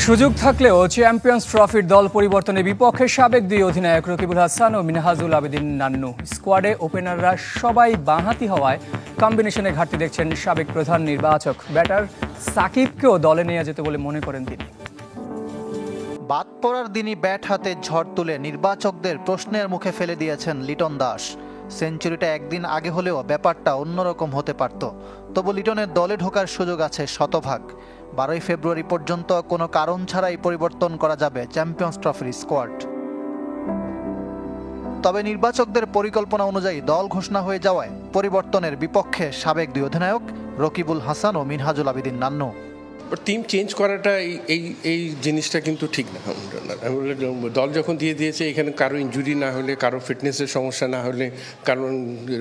সুযোগ থাকলেও চ্যাম্পিয়ন্স ট্রফির দল পরিবর্তনের বিপক্ষে সাবেক দুই অধিনায়ক রকিবুল হাসান ও মিনহাজুল আবেদিন নান্নু। স্কোয়াডে ওপেনাররা সবাই বাঁহাতি হওয়ায় কম্বিনেশনে ঘাটতি দেখছেন সাবেক প্রধান নির্বাচক। ব্যাটার সাকিবকেও দলে নিয়ে যেতে বলে মনে করেন তিনি। বাদ পড়ার দিনই ব্যাট হাতে ঝড় তুলে নির্বাচকদের প্রশ্নের মুখে ফেলে দিয়েছেন লিটন দাস। সেঞ্চুরিটা একদিন আগে হলেও ব্যাপারটা অন্যরকম হতে পারত। তবু লিটনের দলে ঢোকার সুযোগ আছে শতভাগ। 12 ফেব্রুয়ারি পর্যন্ত কোনো কারণ ছাড়াই পরিবর্তন করা যাবে চ্যাম্পিয়ন্স ট্রফির স্কোয়াড। তবে নির্বাচকদের পরিকল্পনা অনুযায়ী দল ঘোষণা হয়ে যাওয়ায় পরিবর্তনের বিপক্ষে সাবেক দুই অধিনায়ক রকিবুল হাসান ও মিনহাজুল আবেদিন নান্নু। টিম চেঞ্জ করাটা এই জিনিসটা কিন্তু ঠিক না। দল যখন দিয়ে দিয়েছে, এখানে কারো ইনজুরি না হলে, কারো ফিটনেসের সমস্যা না হলে, কারণ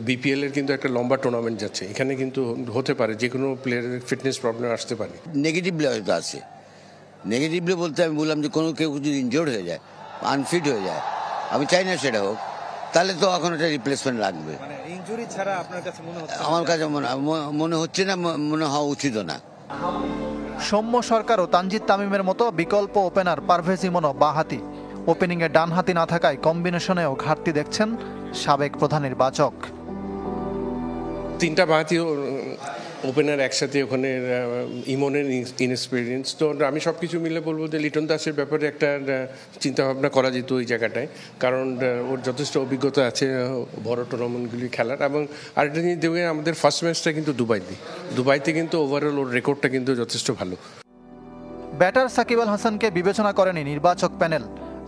বিপিএল এর কিন্তু একটা লম্বা টুর্নামেন্ট যাচ্ছে, এখানে কিন্তু হতে পারে যে কোনো প্লেয়ারের ফিটনেস প্রবলেম আসতে পারে। নেগেটিভলি হয়তো আছে। নেগেটিভলি বলতে আমি বললাম যে কোনো কেউ যদি ইনজোর্ড হয়ে যায়, আনফিট হয়ে যায়, আমি চাই না সেটা হোক, তাহলে তো এখন একটা রিপ্লেসমেন্ট লাগবে। ইনজুরি ছাড়া আপনার কাছে মনে হচ্ছে? আমার কাছে মনে হচ্ছে না, মনে হওয়া উচিত না। সৌম্য সরকার ও তানজিদ তামিমের মতো বিকল্প ওপেনার পারভেজ ইমনও বাঁহাতি। ওপেনিংয়ে ডানহাতি না থাকায় কম্বিনেশনেও ঘাটতি দেখছেন সাবেক প্রধান নির্বাচক। তিনটা বাঁহাতি ওপেনার একসাথে, ওখানে ইমনের ইনএক্সপিরিয়েন্স, তো আমি সব কিছু মিলে বলবো যে লিটন দাসের ব্যাপারে একটা চিন্তাভাবনা করা যেত ওই জায়গাটায়, কারণ ওর যথেষ্ট অভিজ্ঞতা আছে বড় টুর্নামেন্টগুলি খেলার। এবং আরেকটা জিনিস দেখবেন, আমাদের ফার্স্ট ম্যাচটা কিন্তু দুবাইতে কিন্তু ওভারঅল ওর রেকর্ডটা কিন্তু যথেষ্ট ভালো। ব্যাটার সাকিব আল হাসানকে বিবেচনা করেনি নির্বাচক প্যানেল।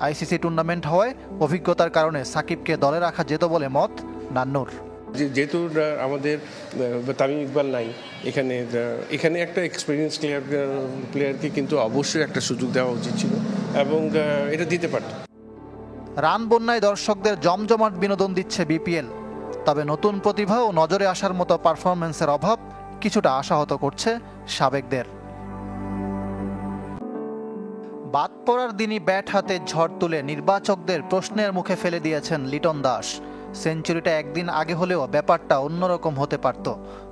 আইসিসি টুর্নামেন্ট হওয়ায় অভিজ্ঞতার কারণে সাকিবকে দলে রাখা যেত বলে মত নান্নুর। যেহেতু আমাদের তামিম ইকবাল নাই এখানে একটা এক্সপিরিয়েন্স প্লেয়ারকে কিন্তু অবশ্যই একটা সুযোগ দেওয়া উচিত ছিল, এবং এটা দিতে পারত। রান বন্যায় দর্শকদের জমজমাট বিনোদন দিচ্ছে বিপিএল। তবে নতুন প্রতিভা ও নজরে আসার মতো পারফরম্যান্সের অভাব কিছুটা আশাহত করছে সাবেকদের। বাদ পড়ার দিনই ব্যাট হাতে ঝড় তুলে নির্বাচকদের প্রশ্নের মুখে ফেলে দিয়েছেন লিটন দাস। সেঞ্চুরিটা একদিন আগে হলেও ব্যাপারটা অন্যরকম হতে পারত।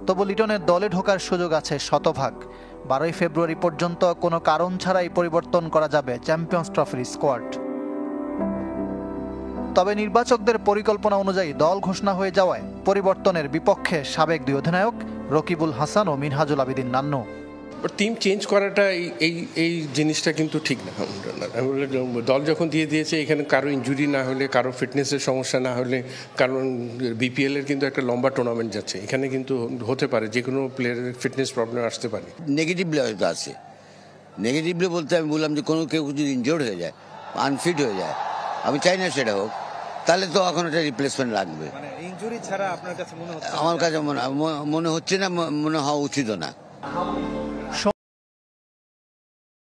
তবু লিটনের দলে ঢোকার সুযোগ আছে শতভাগ। 12 ফেব্রুয়ারি পর্যন্ত কোনো কারণ ছাড়াই পরিবর্তন করা যাবে চ্যাম্পিয়ন্স ট্রফির স্কোয়াড। তবে নির্বাচকদের পরিকল্পনা অনুযায়ী দল ঘোষণা হয়ে যাওয়ায় পরিবর্তনের বিপক্ষে সাবেক দুই অধিনায়ক রকিবুল হাসান ও মিনহাজুল আবেদিন নান্নু। টিম চেঞ্জ করাটা এই জিনিসটা কিন্তু ঠিক না। দল যখন দিয়ে দিয়েছে, এখানে কারো ইনজুরি না হলে, কারো ফিটনেসের সমস্যা না হলে, কারণ বিপিএল এর কিন্তু একটা লম্বা টুর্নামেন্ট যাচ্ছে, এখানে কিন্তু হতে পারে যে কোনো প্লেয়ারের ফিটনেস প্রবলেম আসতে পারে। নেগেটিভলি হয়তো আছে। নেগেটিভলি বলতে আমি বললাম যে কোনো কেউ যদি ইনজোর্ড হয়ে যায়, আনফিট হয়ে যায়, আমি চাই না সেটা হোক, তাহলে তো এখন একটা রিপ্লেসমেন্ট লাগবে। ইনজুরি ছাড়া আপনার কাছে মনে হচ্ছে? আমার কাছে মনে হচ্ছে না, মনে হওয়া উচিত না।